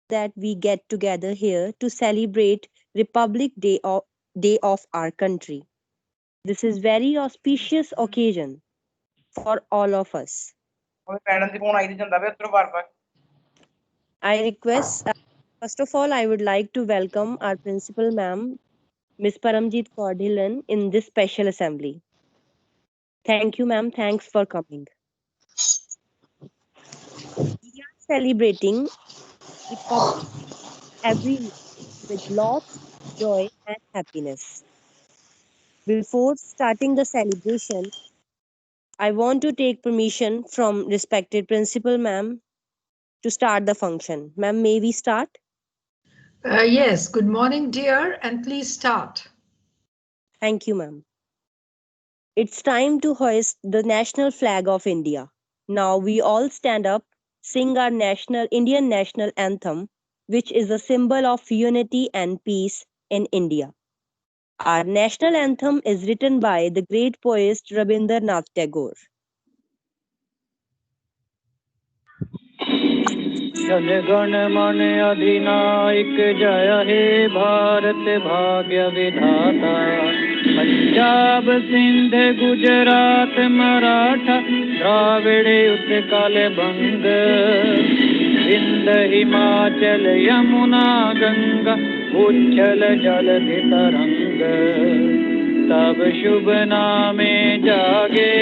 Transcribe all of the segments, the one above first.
that we get together here to celebrate Day of our country. This is very auspicious occasion for all of us. I request, first of all, I would like to welcome our principal ma'am, Miss Paramjeet Kaur Dhillon, in this special assembly. Thank you, ma'am. Thanks for coming. We are celebrating Republic every year with lots of joy and happiness. Before starting the celebration, I want to take permission from respected principal ma'am to start the function. Ma'am, may we start? Yes, good morning, dear, and please start. Thank you, ma'am. It's time to hoist the national flag of India. Now we all stand up, sing our national Indian national anthem, which is a symbol of unity and peace in India. Our national anthem is written by the great poet Rabindranath Tagore. Jana Gana मन अधिनायक जय हे भारत भाग्य विधाता पंजाब सिंध गुजरात मराठा द्राविड़ उत्कल बंग विंध्य हिमाचल यमुना गंगा उच्छल जलधि तरंग तब शुभ नामे जागे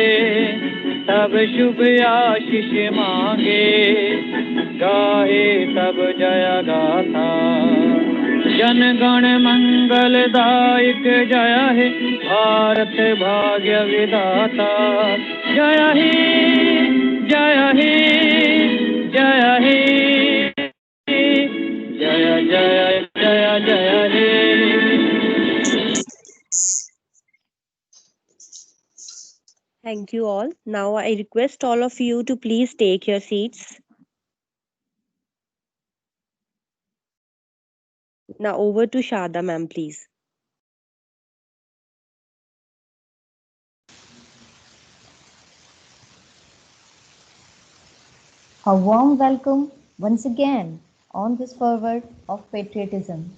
तब शुभ आशीष मांगे गाहे तब जय गाथा जन गण मंगलदायक जय हे भारत भाग्य विधाता जय हे जय हे जय हे जय जय जय जय हे Thank you all. Now I request all of you to please take your seats. Now over to Shada ma'am, please. A warm welcome once again on this fervor of patriotism.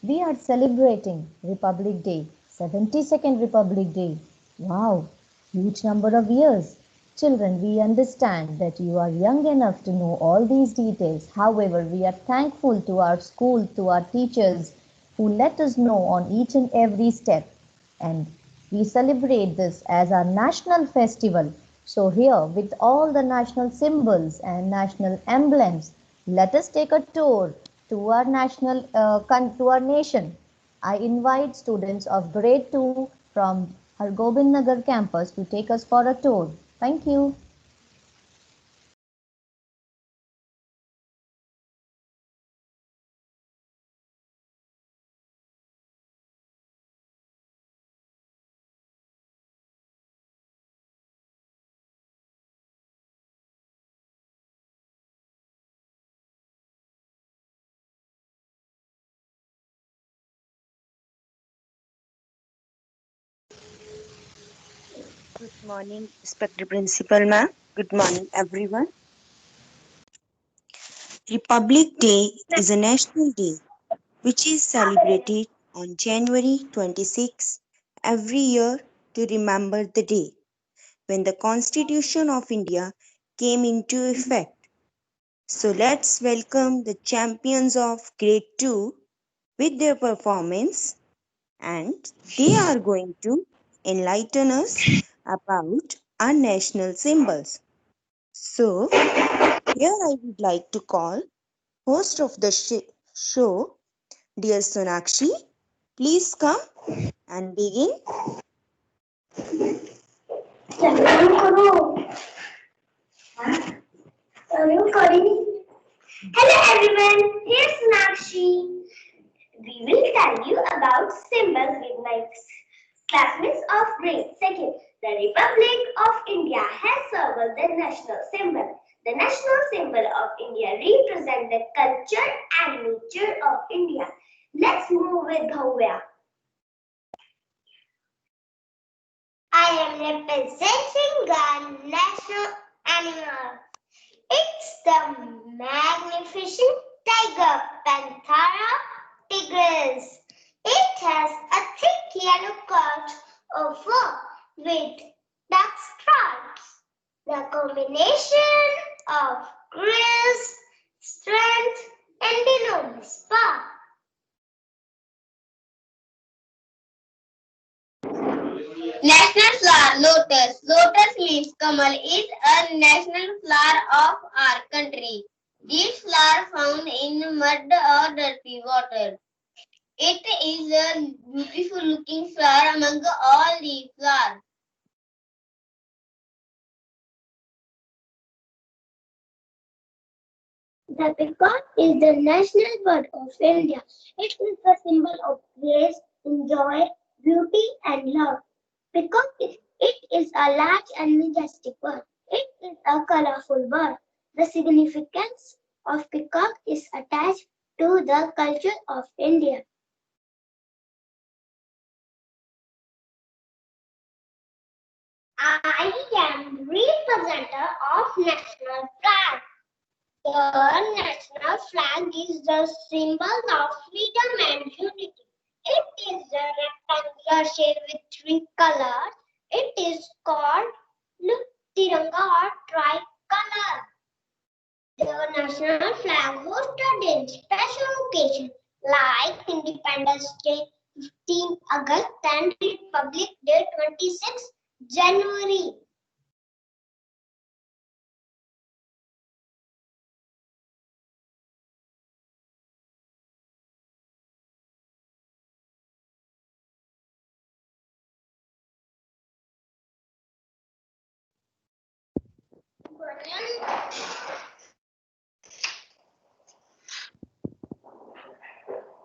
We are celebrating Republic Day, 72nd Republic Day. Wow, huge number of years. Children, we understand that you are young enough to know all these details. However, we are thankful to our school, to our teachers who let us know on each and every step. And we celebrate this as our national festival. So here, with all the national symbols and national emblems, let us take a tour to our to our nation. I invite students of grade 2 from Hargobind Nagar campus to take us for a tour. Thank you. Good morning, respected principal ma'am. Good morning, everyone. Republic Day is a national day which is celebrated on January 26 every year to remember the day when the Constitution of India came into effect. So let's welcome the champions of grade 2 with their performance, and they are going to enlighten us about our national symbols. So, here I would like to call host of the show, dear Sonakshi. Please come and begin. Hello everyone, here's Nakshi. We will tell you about symbols with my classmates of grade 2nd. The Republic of India has served the national symbol. The national symbol of India represents the culture and nature of India. Let's move with Bhavya. I am representing the national animal. It's the magnificent Tiger, Panthera tigris. It has a thick yellow coat of fur with dark stripes. The combination of grace, strength, and enormous power. National flower, lotus. Lotus means kamal is a national flower of our country. These flowers found in mud or dirty water. It is a beautiful looking flower among all the flowers. The peacock is the national bird of India. It is the symbol of grace, joy, beauty, and love. Peacock it is a large and majestic bird. It is a colorful bird. The significance of peacock is attached to the culture of India. I am representative of national flag. The national flag is the symbol of freedom and unity. It is a rectangular shape with three colors. It is called Tiranga or tricolor. The national flag hosted in special occasions like Independence Day, 15 August, and Republic Day, 26 January.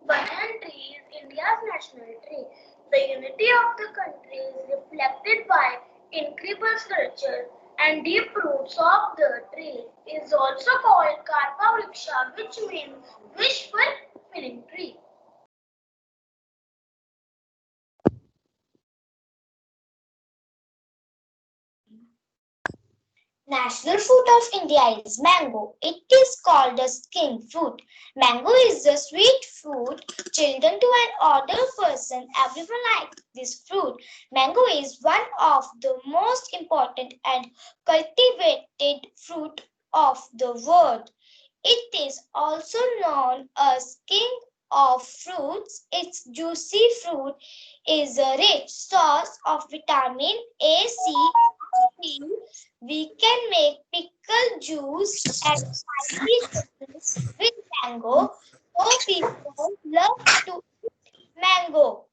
Banyan tree is India's national tree. The unity of the country is reflected by incredible structure and deep roots of the tree. It is also called Kalpa Vriksha, which means wish fulfilling tree. National fruit of India is mango. It is called the king fruit. Mango is a sweet fruit. Children to an older person, everyone likes this fruit. Mango is one of the most important and cultivated fruit of the world. It is also known as king of fruits. Its juicy fruit is a rich source of vitamin A, C, D. We can make pickle juice and spicy juice with mango. So people love to eat mango.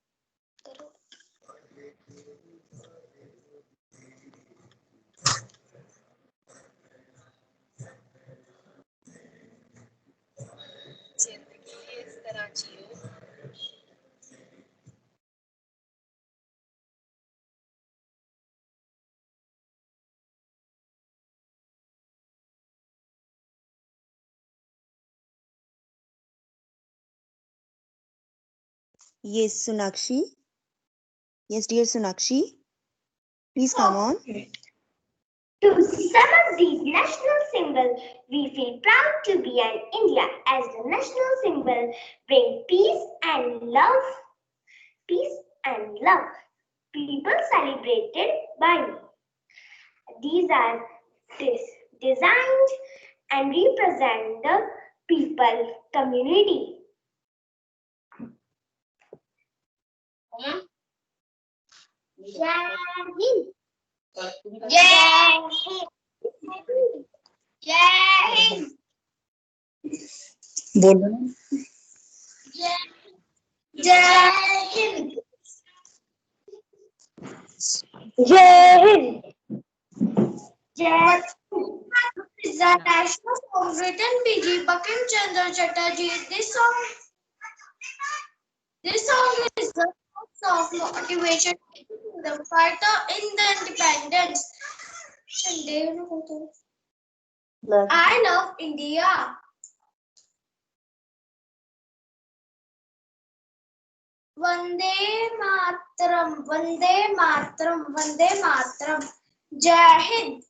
Yes, Sonakshi. Yes, dear Sonakshi. Please come on. To sum up these national symbols, we feel proud to be an India as the national symbol bring peace and love. Peace and love. People celebrated by these are designed and represent the people community. Jai Hind. Jai Hind. Jai Hind. बोलो ना. Jai Hind. Jai Hind. Jai is the national song written by Bankim Chandra Chatterjee. This song is the source of motivation in the fighter in the independence. I love India. Vande Matram, Vande Matram, Vande Matram. Jai Hind.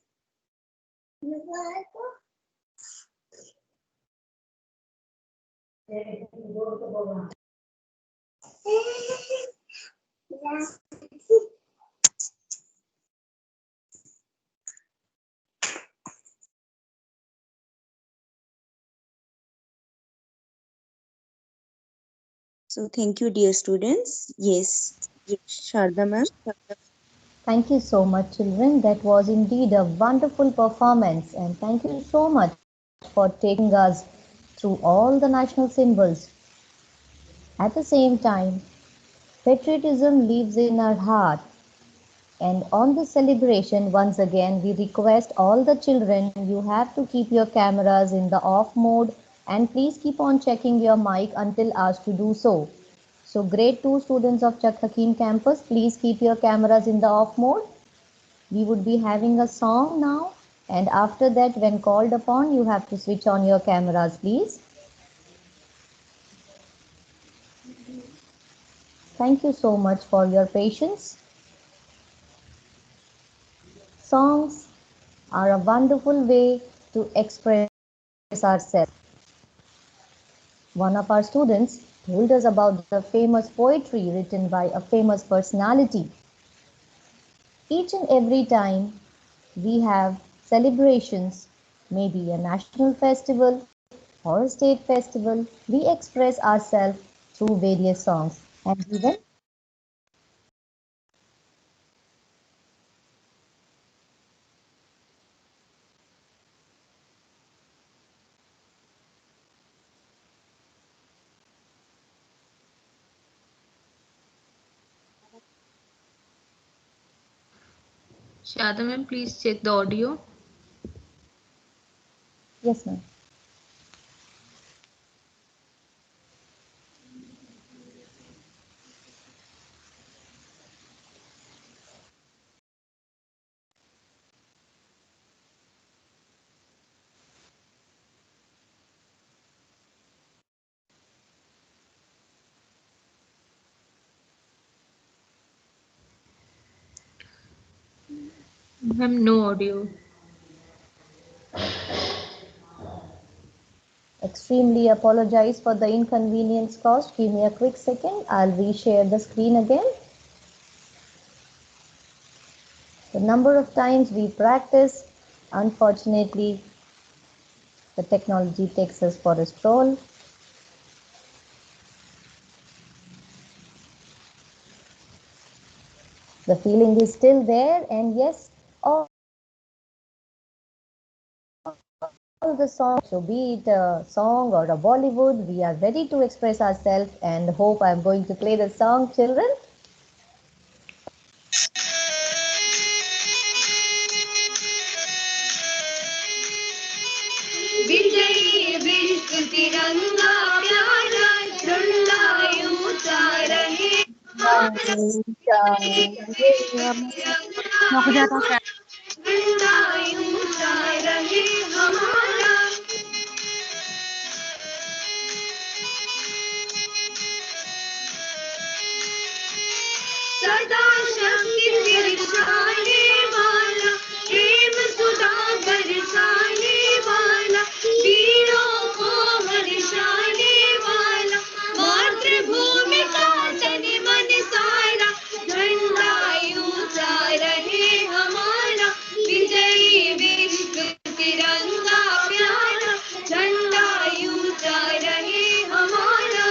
So thank you, dear students. Yes, Sharda ma'am. Thank you so much, children. That was indeed a wonderful performance, and thank you so much for taking us through all the national symbols. At the same time, patriotism lives in our heart, and on this celebration, once again, we request all the children you have to keep your cameras in the off mode and please keep on checking your mic until asked to do so. So, grade 2 students of Chak Hakim campus, please keep your cameras in the off mode. We would be having a song now, and after that, when called upon, you have to switch on your cameras, please. Thank you so much for your patience. Songs are a wonderful way to express ourselves. One of our students told us about the famous poetry written by a famous personality. Each and every time we have celebrations, maybe a national festival or a state festival, we express ourselves through various songs. And even Shada ma'am, please check the audio. yes, ma'am. Ma'am, no audio. Extremely apologize for the inconvenience caused. Give me a quick second. I'll reshare the screen again. The number of times we practice, unfortunately, the technology takes us for a stroll. The feeling is still there, and yes, all the songs, so be it a song or a Bollywood, we are ready to express ourselves and hope I'm going to play the song, children. विजयी विश्व तिरंगा प्यारा झंडा ऊंचा रहे हमारा तिरंगा झंडा ऊंचा रहे हमारा सदा शक्ति बरसाने वाला प्रेम सुधा बरसाने वाला वीरों को हर्षाने वाला मातृभूमि का तन मन सारा झंडा ऊंचा रहे हमारा विजयी विश्व तिरंगा प्यारा झंडा ऊंचा रहे हमारा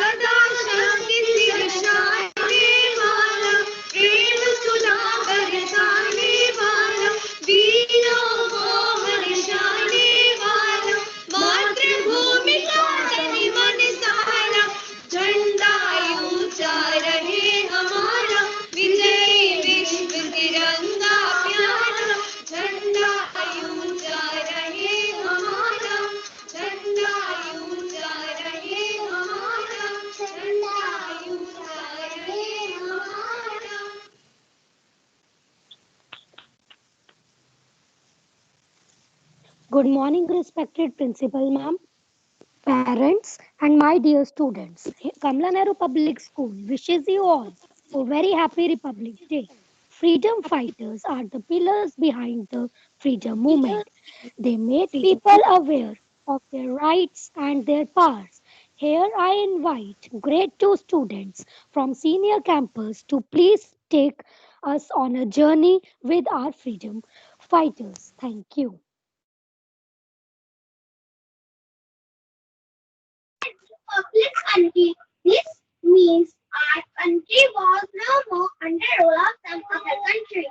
सदा शांति सिरसाने वाला, प्रेम सुधा बरसाने वाला, वीरों को हर्षाने वाला, मातृभूमि का तन मन सारा, झंडा ऊंचा रहे हमारा, विजयी विश्व तिरंगा प्यारा, झंडा ऊंचा रहे हमारा, झंडा ऊंचा रहे हमारा, झंडा ऊंचा रहे हमारा। Good morning, respected Principal Ma'am, parents, and my dear students. Kamla Nehru Public School wishes you all a very happy Republic Day. Freedom fighters are the pillars behind the freedom movement. They made people aware of their rights and their powers. Here I invite grade 2 students from senior campus to please take us on a journey with our freedom fighters. Thank you. Public country. This means our country was no more under rule of some other country.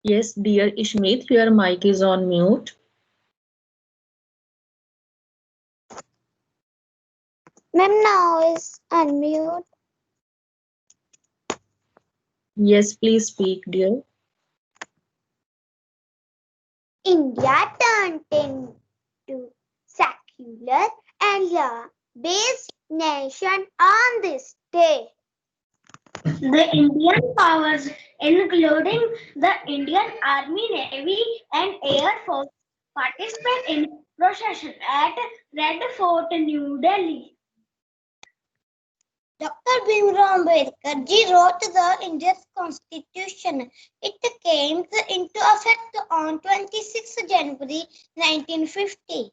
Yes, dear Ishmeet, your mic is on mute. Ma'am, now is unmute. Yes, please speak, dear. India turned into secular and law-based nation on this day. The Indian powers, including the Indian Army, Navy, and Air Force, participate in procession at Red Fort, New Delhi. Dr. Bhimrao Ambedkar ji wrote the Indian Constitution. It came into effect on 26 January 1950.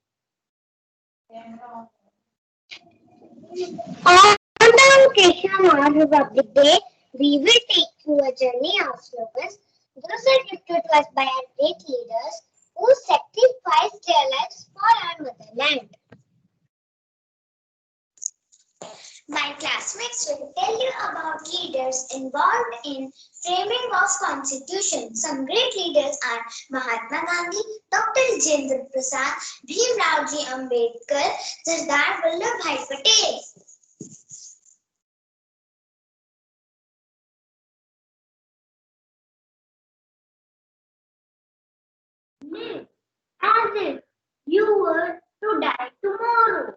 On the occasion of Republic Day, we will take you a journey of slogans, those are gifted to us by our great leaders who sacrificed their lives for our motherland. My classmates will tell you about leaders involved in framing of constitution. Some great leaders are Mahatma Gandhi, Dr. Rajendra Prasad, Bhimrao Ji Ambedkar, Sardar Vallabhbhai Patel. Live as if you were to die tomorrow.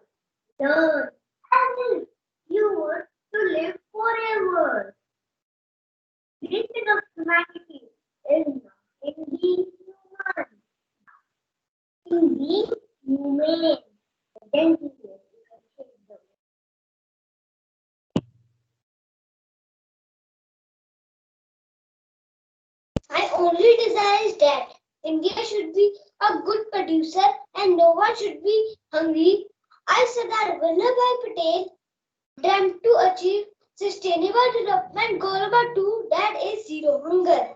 Learn as if you were to live forever. Creation of humanity is not in being human, in being humane. Identity. My only desire is that India should be a good producer and no one should be hungry. I, Sardar Vallabhbhai Patel, dreamt to achieve Sustainable Development Goal number 2, that is zero hunger.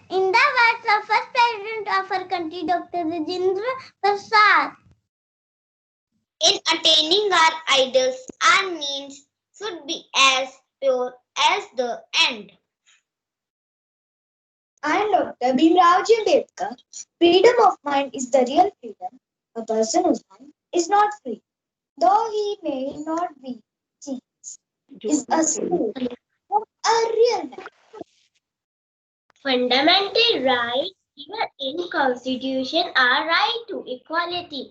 In the words of first president of our country, Dr. Rajendra Prasad, in attaining our ideals, our means should be as pure as the end. I am Dr. Bhimrao Ji Ambedkar. Freedom of mind is the real freedom. A person whose mind is not free, though he may not be seen, is a slave of a real man. Fundamental rights given in Constitution are right to equality,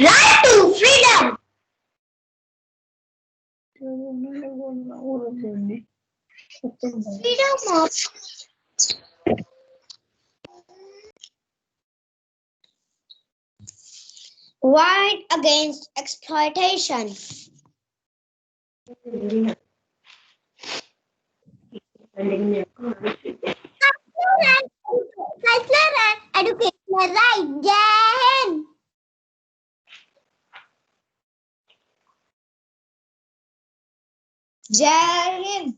right to freedom, Freedom of Right against exploitation. Cultural and educational right. Jai Hind. Jai Hind.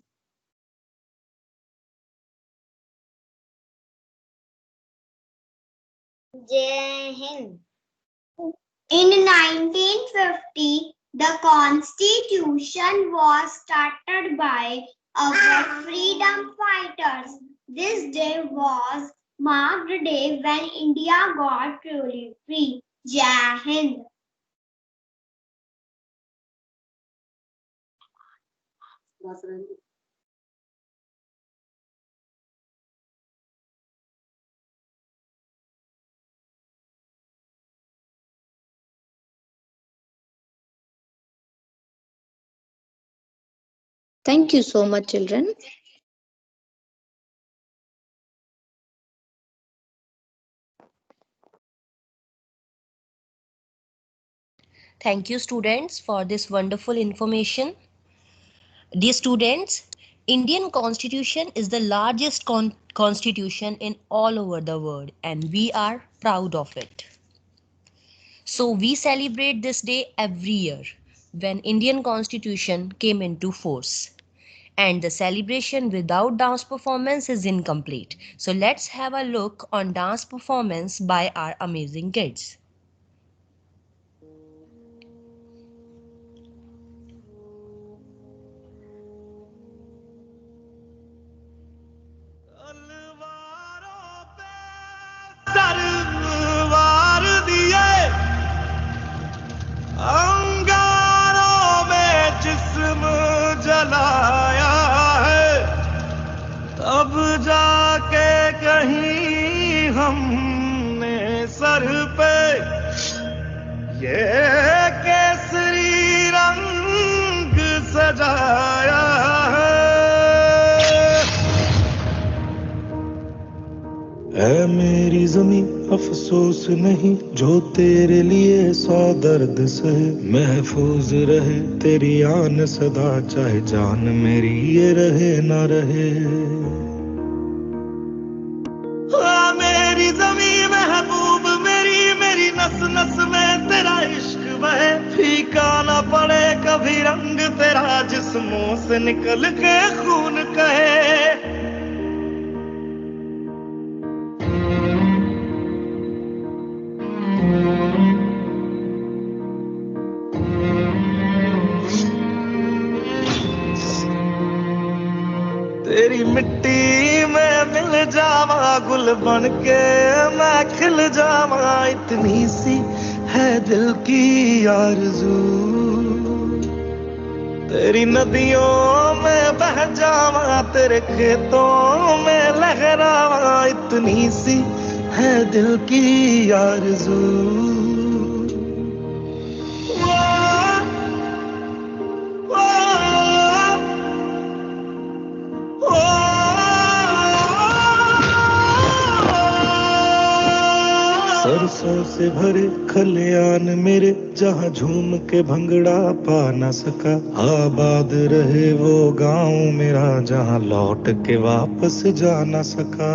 Jai Hind. In 1950, the Constitution was started by our freedom fighters. This day was marked the day when India got truly free. Jai Hind. Thank you so much, children. Thank you, students, for this wonderful information. Dear students, Indian Constitution is the largest constitution in all over the world, and we are proud of it. So we celebrate this day every year when Indian Constitution came into force. And the celebration without dance performance is incomplete. So let's have a look on dance performance by our amazing kids. Sarwar दिए अंगारों में जिस्म जलाया है तब जाके कहीं हमने सर पे ये केसरी रंग सजाया है ऐ मेरी ज़मीं अफसोस नहीं जो तेरे लिए सौ दर्द सहे महफूज रहे तेरी आन सदा चाहे जान मेरी ये रहे ना रहे हाँ मेरी ज़मीं महबूब मेरी मेरी नस नस में तेरा इश्क बहे फीका ना पड़े कभी रंग तेरा जिस्मों से निकल के खून कहे तेरी मिट्टी में मिल जावा गुल बन के मैं खिल जावा इतनी सी है दिल की आरज़ू तेरी नदियों में बह जावा तेरे खेतों में लहरावा इतनी सी है दिल की आरज़ू सरसों से भरे खलियान मेरे जहाँ झूम के भंगड़ा पा न सका आबाद रहे वो गांव मेरा जहाँ लौट के वापस जा न सका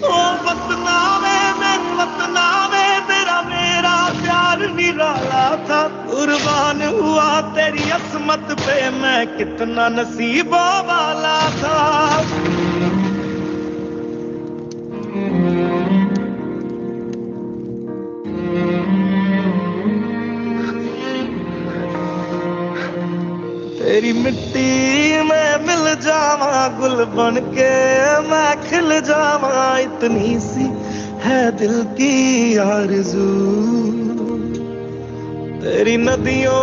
ओ वतना में तेरा मेरा प्यार निराला था कुर्बान हुआ तेरी असमत पे मैं कितना नसीबों वाला था तेरी मिट्टी में मिल जावा गुल बन के मैं खिल जावा इतनी सी है दिल की आरज़ू तेरी नदियों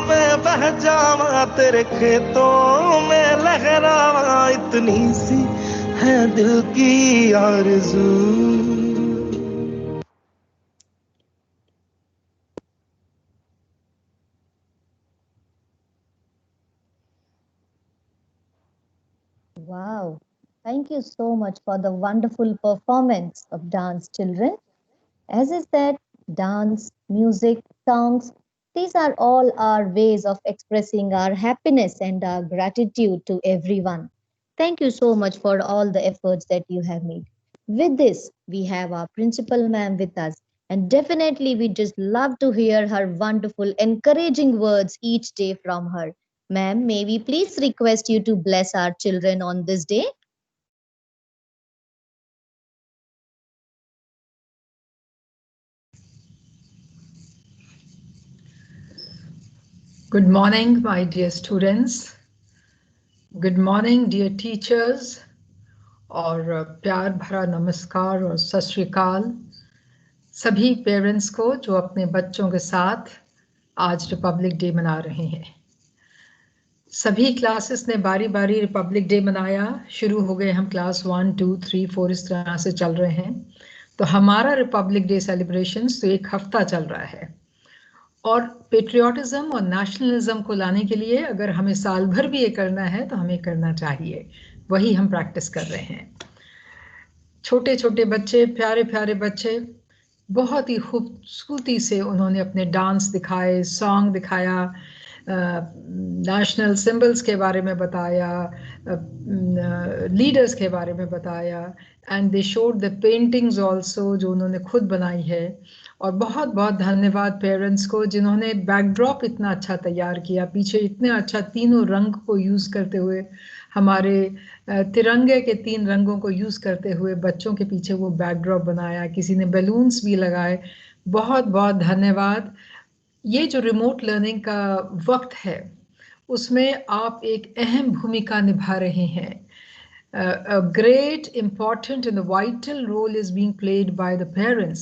में बह जावा तेरे खेतों में लहरावा इतनी सी है दिल की आरज़ू Wow. Thank you so much for the wonderful performance of dance, children. As I said, dance, music, songs, these are all our ways of expressing our happiness and our gratitude to everyone. Thank you so much for all the efforts that you have made. With this, we have our principal ma'am with us, and definitely we just love to hear her wonderful, encouraging words each day from her. Ma'am, may we please request you to bless our children on this day? Good morning, my dear students. Good morning, dear teachers. और प्यार भरा नमस्कार और सत श्री अकाल सभी parents को जो अपने बच्चों के साथ आज रिपब्लिक डे मना रहे हैं। सभी क्लासेस ने बारी बारी रिपब्लिक डे मनाया, शुरू हो गए हम क्लास 1, 2, 3, 4 इस तरह से चल रहे हैं। तो हमारा रिपब्लिक डे सेलिब्रेशंस तो एक हफ्ता चल रहा है और पेट्रियाटिज्म और नेशनलिज्म को लाने के लिए अगर हमें साल भर भी ये करना है तो हमें करना चाहिए, वही हम प्रैक्टिस कर रहे हैं। छोटे छोटे बच्चे, प्यारे प्यारे बच्चे, बहुत ही खूबसूरती से उन्होंने अपने डांस दिखाए, सॉन्ग दिखाया, नेशनल सिंबल्स के बारे में बताया, लीडर्स के बारे में बताया, and they showed the paintings also जो उन्होंने खुद बनाई है। और बहुत बहुत धन्यवाद पेरेंट्स को जिन्होंने बैकड्रॉप इतना अच्छा तैयार किया, पीछे इतने अच्छा तीनों रंग को यूज़ करते हुए, हमारे तिरंगे के 3 रंगों को यूज़ करते हुए बच्चों के पीछे वो बैकड्रॉप बनाया, किसी ने बैलून्स भी लगाए। बहुत बहुत धन्यवाद। ये जो रिमोट लर्निंग का वक्त है उसमें आप एक अहम भूमिका निभा रहे हैं। A great, important and a vital role is being played by the parents.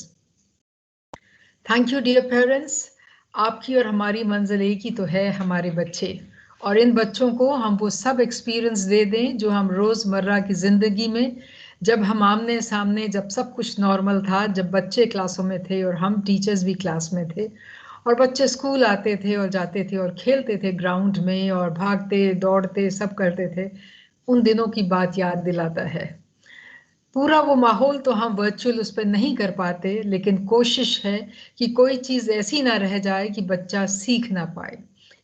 Thank you dear parents. आपकी और हमारी मंजिल एक ही तो है, हमारे बच्चे, और इन बच्चों को हम वो सब एक्सपीरियंस दे दें जो हम रोज़मर्रा की ज़िंदगी में, जब हम आमने सामने, जब सब कुछ नॉर्मल था, जब बच्चे क्लासों में थे और हम टीचर्स भी क्लास में थे और बच्चे स्कूल आते थे और जाते थे और खेलते थे ग्राउंड में और भागते दौड़ते सब करते थे, उन दिनों की बात याद दिलाता है। पूरा वो माहौल तो हम वर्चुअल उस पर नहीं कर पाते, लेकिन कोशिश है कि कोई चीज़ ऐसी ना रह जाए कि बच्चा सीख ना पाए।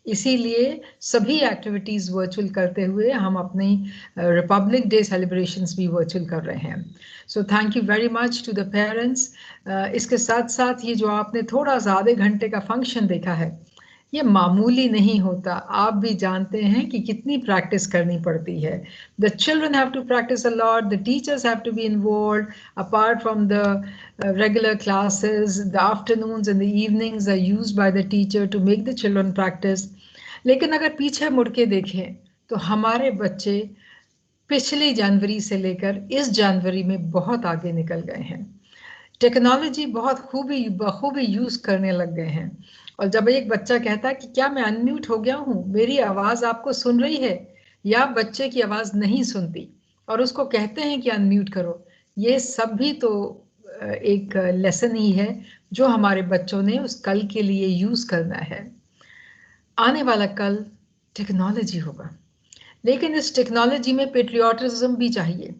इसीलिए सभी एक्टिविटीज़ वर्चुअल करते हुए हम अपनी रिपब्लिक डे सेलिब्रेशंस भी वर्चुअल कर रहे हैं। So thank you very much to the parents. इसके साथ साथ ये जो आपने थोड़ा सा आधे घंटे का फंक्शन देखा है, ये मामूली नहीं होता। आप भी जानते हैं कि कितनी प्रैक्टिस करनी पड़ती है। The children have to practice a lot, the teachers have to be involved, apart from the regular classes, the afternoons and the evenings are used by the teacher to make the children practice. लेकिन अगर पीछे मुड़ के देखें तो हमारे बच्चे पिछली जनवरी से लेकर इस जनवरी में बहुत आगे निकल गए हैं। टेक्नोलॉजी बहुत बखूबी यूज़ करने लग गए हैं। और जब एक बच्चा कहता है कि क्या मैं अनम्यूट हो गया हूँ, मेरी आवाज़ आपको सुन रही है, या बच्चे की आवाज़ नहीं सुनती और उसको कहते हैं कि अनम्यूट करो, ये सब भी तो एक लेसन ही है जो हमारे बच्चों ने उस कल के लिए यूज़ करना है। आने वाला कल टेक्नोलॉजी होगा, लेकिन इस टेक्नोलॉजी में पेट्रियाटिज्म भी चाहिए,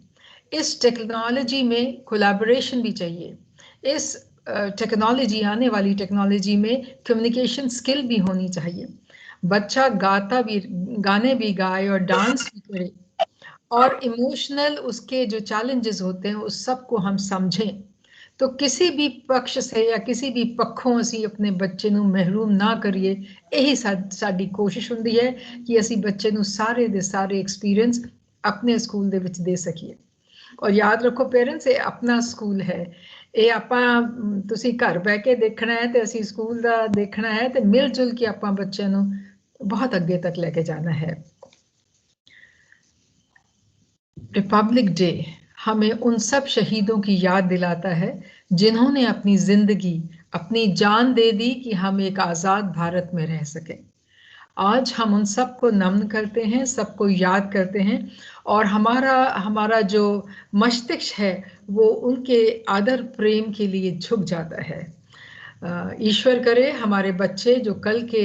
इस टेक्नोलॉजी में कोलैबोरेशन भी चाहिए, इस टेक्नोलॉजी, आने वाली टेक्नोलॉजी में कम्युनिकेशन स्किल भी होनी चाहिए। बच्चा गाने भी गाए और डांस भी करे और इमोशनल उसके जो चैलेंजेस होते हैं उस सब को हम समझें। तो किसी भी पक्ष से या किसी भी पक्षों ਅਸੀਂ अपने बच्चे ਨੂੰ महरूम ना करिए। यही ਸਾਡੀ ਕੋਸ਼ਿਸ਼ ਹੁੰਦੀ ਹੈ कि ਅਸੀਂ ਬੱਚੇ ਨੂੰ ਸਾਰੇ ਦੇ ਸਾਰੇ एक्सपीरियंस अपने स्कूल ਦੇ ਵਿੱਚ ਦੇ ਸਕੀਏ। और याद रखो पेरेंट्स, ये अपना स्कूल है, ये ਆਪਾਂ ਤੁਸੀਂ घर ਬਹਿ ਕੇ ਦੇਖਣਾ ਹੈ ਤੇ ਅਸੀਂ ਸਕੂਲ ਦਾ ਦੇਖਣਾ ਹੈ ਤੇ ਮਿਲ जुल के ਆਪਾਂ ਬੱਚਿਆਂ ਨੂੰ बहुत अगे तक लेके जाना है। रिपब्लिक डे हमें उन सब शहीदों की याद दिलाता है जिन्होंने अपनी जिंदगी, अपनी जान दे दी कि हम एक आज़ाद भारत में रह सकें। आज हम उन सबको नमन करते हैं, सबको याद करते हैं और हमारा जो मस्तिष्क है वो उनके आदर प्रेम के लिए झुक जाता है। ईश्वर करे हमारे बच्चे जो कल के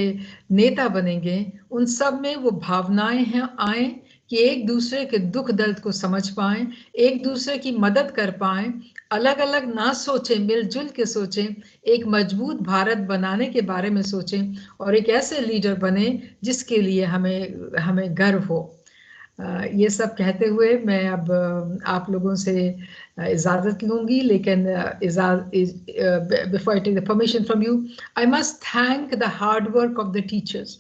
नेता बनेंगे उन सब में वो भावनाएं हैं आए कि एक दूसरे के दुख दर्द को समझ पाएं, एक दूसरे की मदद कर पाएं, अलग अलग ना सोचें, मिलजुल के सोचें, एक मजबूत भारत बनाने के बारे में सोचें और एक ऐसे लीडर बने जिसके लिए हमें हमें गर्व हो। ये सब कहते हुए मैं अब आप लोगों से इजाज़त लूँगी, लेकिन before I take the permission from you, I must thank the hard work of the teachers.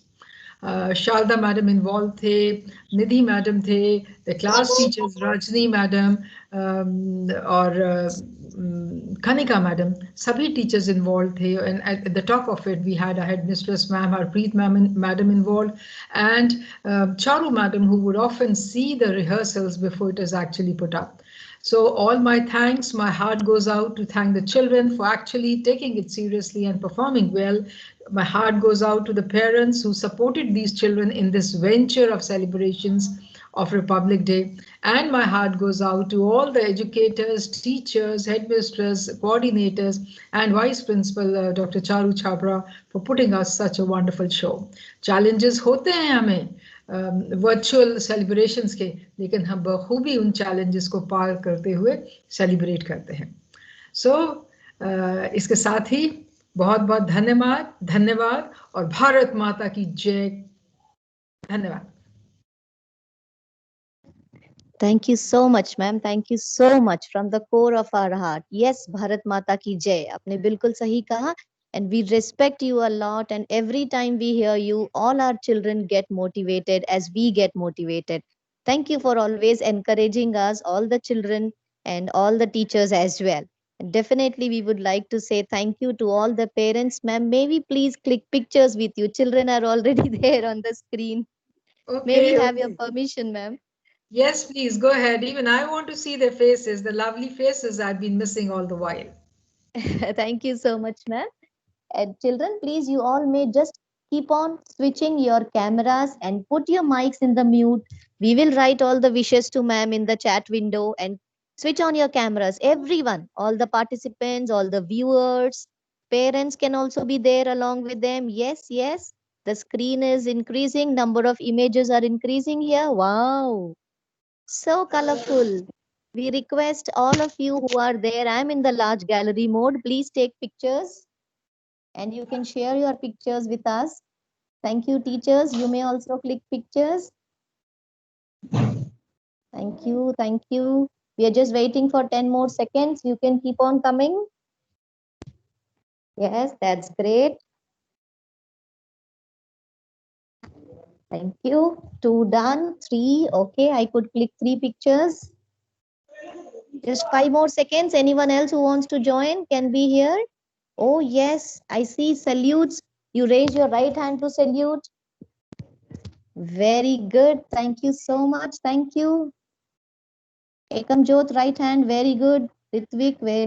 Sharda madam involved थे, निधि मैडम थे, the class teachers Rajni madam और कनिका मैडम, सभी टीचर्स इन्वॉल्व थे। And at the top of it we had head mistress ma'am Harpreet madam involved, and Charu madam, who would often see the rehearsals before it is actually put up. So all my thanks, my heart goes out to thank the children for actually taking it seriously and performing well. My heart goes out to the parents who supported these children in this venture of celebrations of Republic Day. And my heart goes out to all the educators, teachers, headmistress, coordinators, and Vice Principal Dr. Charu Chhabra for putting us such a wonderful show. Challenges होते हैं हमें virtual celebrations के, लेकिन हम बखूबी उन challenges को पार करते हुए सेलिब्रेट करते हैं। सो इसके साथ ही बहुत बहुत धन्यवाद, धन्यवाद और भारत माता की जय। धन्यवाद। Thank you so much, ma'am. Thank you so much from the core of our heart. Yes, Bharat Mata ki jai. आपने बिल्कुल सही कहा. And we respect you a lot. And every time we hear you, all our children get motivated as we get motivated. Thank you for always encouraging us, all the children and all the teachers as well. And definitely, we would like to say thank you to all the parents, ma'am. May we please click pictures with you? Children are already there on the screen. May we have your permission, ma'am? Yes, please go ahead. Even I want to see their faces, the lovely faces I've been missing all the while. Thank you so much, ma'am. And children, please, you all may just keep on switching your cameras and put your mics in the mute. We will write all the wishes to ma'am in the chat window and switch on your cameras. Everyone, all the participants, all the viewers, parents can also be there along with them. Yes, yes. The screen is increasing. Number of images are increasing here. Wow. So colorful. We request all of you who are there. I'm in the large gallery mode. Please take pictures and you can share your pictures with us. Thank you, teachers. You may also click pictures. Thank you. Thank you. We are just waiting for 10 more seconds. You can keep on coming. Yes, that's great. Thank you. 2 done. 3. Okay, I could click 3 pictures. Just 5 more seconds. Anyone else who wants to join can be here. Oh, yes. I see salutes. You raise your right hand to salute. Very good. Thank you so much. Thank you. Ekam Jyot, right hand. Very good. Ritvik, very